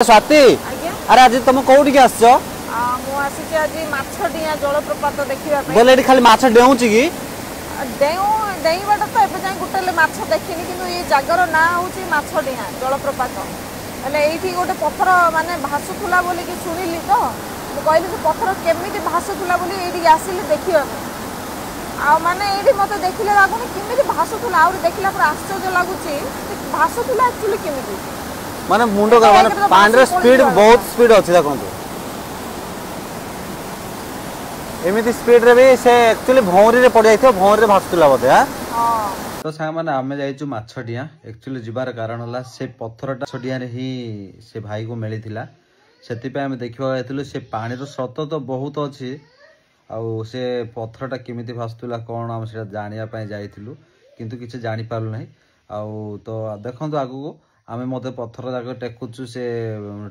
स्वाति अरे आज तुम कौटी के आसछ मु आसी आज माछडिया जलप्रपात देखिबा पे बोले एठी खाली माछ डेउची की डेइबाटा तो एबे जाय गुटेले माछ देखिनी किंतु ये जागर ना होची माछडिया जलप्रपात हले एठी गोटे पत्थर माने भासुथुला बोली कि सुनिली तो मु कहली से पत्थर केमिति भासुथुला बोली एठी आसिले देखिबा आ माने एठी मते देखिले लागुनी केमिति भासुथुला और देखिला पर आश्चर्य लागुची भासुथुला एक्चुअली केमिति माने मुंडो का माने पांडर स्पीड बहुत स्पीड अछि देखंतु एमिति स्पीड रे भी से एक्चुअली भौरी रे पड़ जाइथो भौरी रे भासुला बोधे हां तो साग माने आमे जाइचु माछडिया एक्चुअली जिबार कारण होला से पत्थरटा छडिया रे ही से भाई को मिलिथिला सेति पे आमे देखिबा आइथिलु से पानी रो स्रोत तो बहुत अछि आ से पत्थरटा केमिति भासुला कोन हम सेटा जानिया पय जाइथिलु किंतु किछ जानि पारलु नै आ तो देखंतु आगु को आमे मते पत्थर जाक टेकुचु से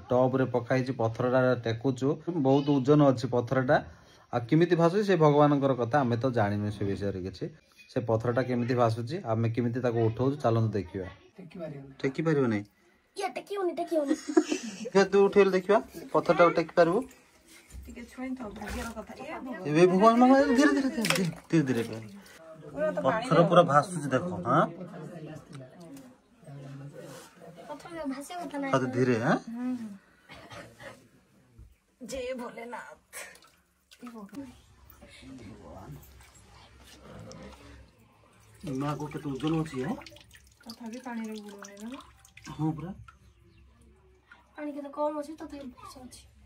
टॉप रे पकाइछि पत्थरटा टेकुचु बहुत ओजन अछि पत्थरटा आ किमिति भासु से भगवानकर कथा आमे तो जानिनु से विषय रे किछि से पत्थरटा केमिति भासुछि आमे केमिति ताको उठौ चलनु देखिबा टेकी परिबो नै या टेकी के तू उठेल देखिबा पत्थरटा टेकी परबो टिके छोइन तो भाग्यर कथा ए भगवान मामा धीरे धीरे पत्थर पूरा भासुछि देखो हां तो धीरे हैं जय भोलेनाथ मां को के तो उज्जवल होची है तथा भी पानी रे बुडो नै ना हां पूरा पानी के तो कम अछि तथा भी अछि